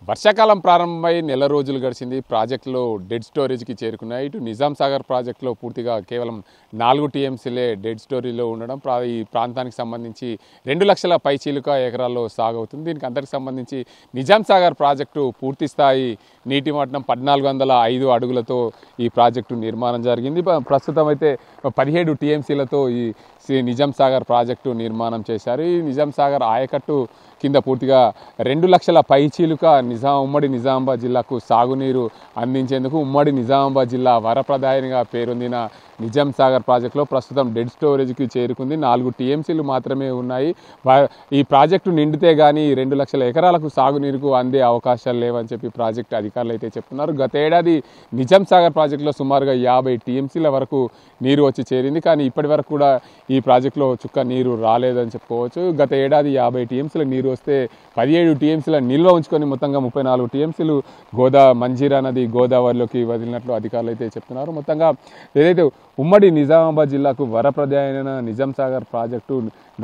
వర్షాకాలం ప్రారంభమై నెల రోజులు గడిచింది. ప్రాజెక్టులో డెడ్ స్టోరేజ్కి చేరుకున్నాయి. ఇటు నిజాం సాగర్ ప్రాజెక్టులో పూర్తిగా కేవలం 4 టీఎంసీలే డెడ్ స్టోరేజ్లో ఉండడం ఈ ప్రాంతానికి సంబంధించి 2 లక్షల పైచీలుక ఎకరాల్లో సాగవుతుంది. దీనికి అంతటికి సంబంధించి నిజాం సాగర్ ప్రాజెక్టు పూర్తి స్థాయి నీటి మట్టం 1405 అడుగులతో ఈ ప్రాజెక్టు నిర్మాణం జరిగింది. ప్రస్తుతం అయితే 17 టీఎంసీలతో ఈ నిజాం సాగర్ ప్రాజెక్టు నిర్మాణం చేశారు. ఈ నిజాం సాగర్ ఆయకట్టు కింద పూర్తిగా 2 లక్షల పైచీలుక ఉమ్మడి నిజామాబాద్ జిల్లాకు సాగునీరు అందించేందుకు ఉమ్మడి నిజామాబాద్ జిల్లా వరప్రదాయనిగా పేరొందిన నిజాం సాగర్ ప్రాజెక్టులో ప్రస్తుతం డెడ్ స్టోరేజ్కి చేరుకుంది. 4 టీఎంసీలు మాత్రమే ఉన్నాయి. ఈ ప్రాజెక్టు నిండితే కానీ 2 లక్షల ఎకరాలకు సాగునీరుకు అందే అవకాశాలు లేవని చెప్పి ప్రాజెక్టు అధికారులు అయితే చెప్తున్నారు. గత ఏడాది నిజాం సాగర్ ప్రాజెక్టులో సుమారుగా 50 టీఎంసీల వరకు నీరు వచ్చి చేరింది. కానీ ఇప్పటి వరకు కూడా ఈ ప్రాజెక్టులో చుక్క నీరు రాలేదని చెప్పుకోవచ్చు. గత ఏడాది 50 టీఎంసీల నీరు వస్తే 17 టీఎంసీల నిల్వ ఉంచుకొని మొత్తంగా 34 టీఎంసీలు మంజీరా నది గోదావరిలోకి వదిలినట్లు అధికారులు అయితే చెప్తున్నారు. మొత్తంగా ఏదైతే ఉమ్మడి నిజామాబాద్ జిల్లాకు వరప్రదాయన నిజాం సాగర్ ప్రాజెక్టు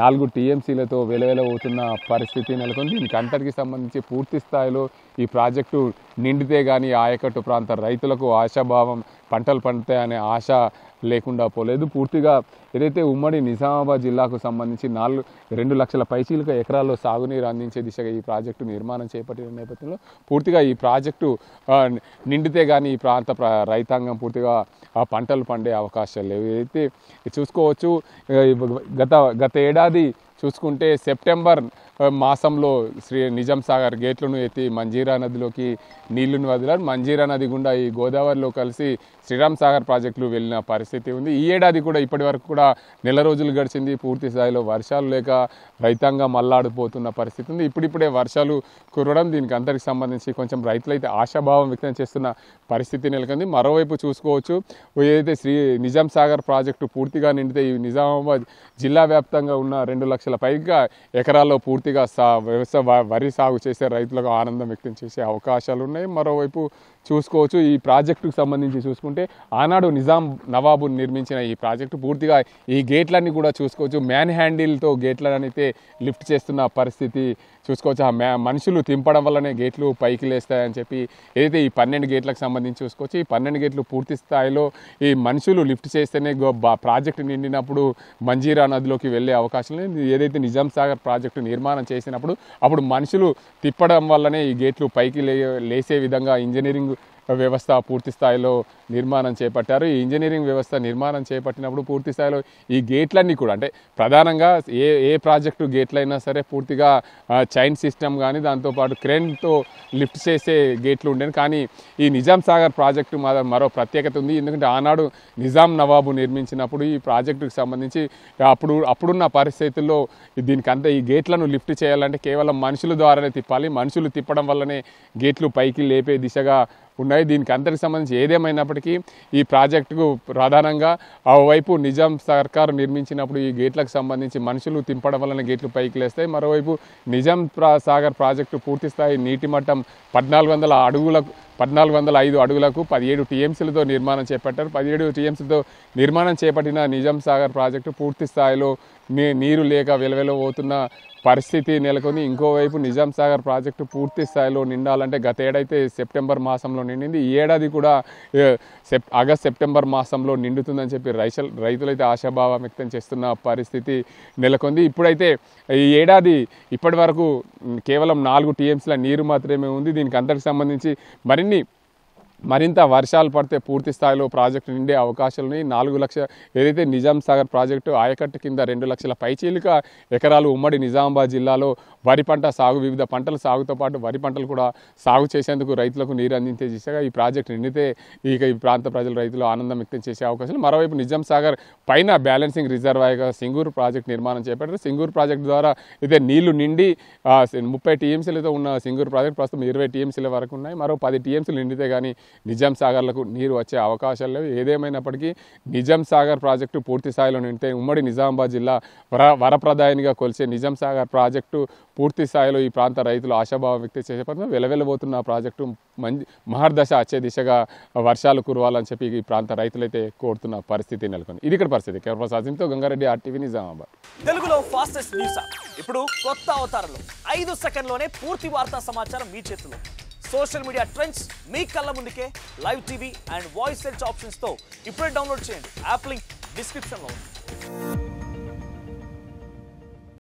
4 టీఎంసీలతో వెలవెలవుతున్న పరిస్థితి నెలకొంది. దీనికి అంతటికి సంబంధించి పూర్తి స్థాయిలో ఈ ప్రాజెక్టు నిండితే కానీ ఆయకట్టు ప్రాంత రైతులకు ఆశాభావం పంటలు పండుతాయనే ఆశ లేకుండా పోలేదు. పూర్తిగా ఏదైతే ఉమ్మడి నిజామాబాద్ జిల్లాకు సంబంధించి 2 లక్షల పైచీలుక ఎకరాల్లో సాగునీరు అందించే దిశగా ఈ ప్రాజెక్టు నిర్మాణం చేపట్టిన నేపథ్యంలో పూర్తిగా ఈ ప్రాజెక్టు నిండితే కానీ ఈ ప్రాంత రైతాంగం పూర్తిగా పంటలు పండే అవకాశాలు లేవు. ఏదైతే చూసుకోవచ్చు గత ఏడాది చూసుకుంటే సెప్టెంబర్ మాసంలో నిజాం సాగర్ గేట్లను ఎత్తి మంజీరా నదిలోకి నీళ్లను వదిలారు. మంజీరా నది గుండా ఈ గోదావరిలో కలిసి శ్రీరామ్ సాగర్ ప్రాజెక్టులు వెళ్ళిన పరిస్థితి ఉంది. ఈ ఏడాది కూడా ఇప్పటి వరకు కూడా నెల రోజులు గడిచింది. పూర్తి స్థాయిలో వర్షాలు లేక రైతాంగం అల్లాడిపోతున్న పరిస్థితి ఉంది. ఇప్పుడిప్పుడే వర్షాలు కురవడం దీనికి అందరికి సంబంధించి కొంచెం రైతులైతే ఆశాభావం వ్యక్తం చేస్తున్న పరిస్థితి నెలకొంది. మరోవైపు చూసుకోవచ్చు ఏదైతే నిజాం సాగర్ ప్రాజెక్టు పూర్తిగా నిండితే ఈ నిజామాబాద్ జిల్లా వ్యాప్తంగా ఉన్న 2 లక్షల పైగా ఎకరాల్లో పూర్తిగా వరి సాగు చేసే రైతులకు ఆనందం వ్యక్తం చేసే అవకాశాలు ఉన్నాయి. మరోవైపు చూసుకోవచ్చు ఈ ప్రాజెక్టుకు సంబంధించి చూసుకుంటే ఆనాడు నవాబు నిర్మించిన ఈ ప్రాజెక్టు పూర్తిగా ఈ గేట్లన్నీ కూడా చూసుకోవచ్చు మ్యాన్ హ్యాండిల్తో గేట్లను అయితే లిఫ్ట్ చేస్తున్న పరిస్థితి చూసుకోవచ్చు. మనుషులు తింపడం వల్లనే గేట్లు పైకి లేస్తాయని చెప్పి ఏదైతే ఈ 12 గేట్లకు సంబంధించి చూసుకోవచ్చు. ఈ 12 గేట్లు పూర్తి స్థాయిలో ఈ మనుషులు లిఫ్ట్ చేస్తేనే ప్రాజెక్టు నిండినప్పుడు మంజీరా నదిలోకి వెళ్ళే అవకాశం లేదు. ఏదైతే నిజాం సాగర్ ప్రాజెక్టు నిర్మాణం చేసినప్పుడు అప్పుడు మనుషులు తిప్పడం వల్లనే ఈ గేట్లు పైకి లేసే విధంగా ఇంజనీరింగ్ వ్యవస్థ పూర్తి స్థాయిలో నిర్మాణం చేపట్టారు. ఈ ఇంజనీరింగ్ వ్యవస్థ నిర్మాణం చేపట్టినప్పుడు పూర్తి స్థాయిలో ఈ గేట్లన్నీ కూడా అంటే ప్రధానంగా ఏ ప్రాజెక్టు గేట్లైనా సరే పూర్తిగా చైన్ సిస్టమ్ కానీ దాంతోపాటు క్రేన్తో లిఫ్ట్ చేసే గేట్లు ఉండేవి. కానీ ఈ నిజాం సాగర్ ప్రాజెక్టు మరో ప్రత్యేకత ఉంది. ఎందుకంటే ఆనాడు నవాబు నిర్మించినప్పుడు ఈ ప్రాజెక్టుకు సంబంధించి అప్పుడున్న పరిస్థితుల్లో దీనికంతా ఈ గేట్లను లిఫ్ట్ చేయాలంటే కేవలం మనుషుల ద్వారానే తిప్పాలి. మనుషులు తిప్పడం వల్లనే గేట్లు పైకి లేపే దిశగా ఉన్నాయి. దీనికి అంతటికి సంబంధించి ఏదేమైనప్పటికీ ఈ ప్రాజెక్టుకు ప్రధానంగా ఓవైపు నిజాం సర్కారు నిర్మించినప్పుడు ఈ గేట్లకు సంబంధించి మనుషులు తింపడం వలన గేట్లు పైకి లేస్తాయి. మరోవైపు నిజాం సాగర్ ప్రాజెక్టు పూర్తి స్థాయి నీటి మట్టం 1405 అడుగులకు 17 టీఎంసీలతో నిర్మాణం చేపట్టారు. 17 టీఎంసీలతో నిర్మాణం చేపట్టిన నిజాం సాగర్ ప్రాజెక్టు పూర్తి స్థాయిలో నీరు లేక వెలవెలబోతున్న పరిస్థితి నెలకొని. ఇంకోవైపు నిజాం సాగర్ ప్రాజెక్టు పూర్తి స్థాయిలో నిండాలంటే గత ఏడైతే సెప్టెంబర్ మాసంలో నిండింది. ఈ ఏడాది కూడా సెప్టెంబర్ మాసంలో నిండుతుందని చెప్పి రైతులైతే ఆశాభావం వ్యక్తం చేస్తున్న పరిస్థితి నెలకొంది. ఇప్పుడైతే ఈ ఏడాది ఇప్పటి వరకు కేవలం 4 టీఎంసీల నీరు మాత్రమే ఉంది. దీనికి అంతటికి సంబంధించి మరింత వర్షాలు పడితే పూర్తి స్థాయిలో ప్రాజెక్టు నిండే అవకాశాలు ఉన్నాయి. 4 లక్షల ఏదైతే నిజాం సాగర్ ప్రాజెక్టు ఆయకట్టు కింద 2 లక్షల పైచీలిక ఎకరాలు ఉమ్మడి నిజామాబాద్ జిల్లాలో వరి పంట సాగు వివిధ పంటల సాగుతో పాటు వరి పంటలు కూడా సాగు చేసేందుకు రైతులకు నీరు అందించే దిశగా ఈ ప్రాజెక్టు నిండితే ఈ ప్రాంత రైతులు ఆనందం వ్యక్తం చేసే అవకాశాలు. మరోవైపు నిజాం సాగర్ పైన బ్యాలెన్సింగ్ రిజర్వాయర్గా సింగూరు ప్రాజెక్టు నిర్మాణం చేపట్టారు. సింగూరు ప్రాజెక్టు ద్వారా అయితే నీళ్లు నిండి 30 టీఎంసీలతో ఉన్న సింగూరు ప్రాజెక్టు ప్రస్తుతం 20 టీఎంసీల వరకు ఉన్నాయి. మరో 10 టీఎంసీలు నిండితే కానీ నిజాం సాగర్లకు నీరు వచ్చే అవకాశాలు లేవు. ఏదేమైనప్పటికీ నిజాం సాగర్ ప్రాజెక్టు పూర్తి స్థాయిలో నిండితే ఉమ్మడి నిజామాబాద్ జిల్లా వరప్రదాయనిగా కొలిసే నిజాం సాగర్ ప్రాజెక్టు పూర్తి స్థాయిలో ఈ ప్రాంత రైతులు ఆశాభావం వ్యక్తం చేసేపడుతున్నారు. వెలవెలబోతున్న ప్రాజెక్టు మహర్దశ వచ్చే దిశగా వర్షాలు కురవాలని చెప్పి ఈ ప్రాంత రైతులైతే కోరుతున్న పరిస్థితి నెలకొంది. ఇది ఇక్కడ పరిస్థితి. కేరళ గంగారెడ్డి RTV నిజామాబాద్. తెలుగులో ఫాస్టెస్ట్ న్యూస్ ఇప్పుడు కొత్త అవతారంలో 5 సెకండ్లోనే పూర్తి వార్తా సమాచారం మీ చేతిలో. సోషల్ మీడియా ట్రెండ్స్ మీ కళ్ళ ముందుకే live TV and voice search ఆప్షన్స్తో ఇప్పుడే డౌన్లోడ్ చేయండి. యాప్ లింక్ డిస్క్రిప్షన్లో ఉంది.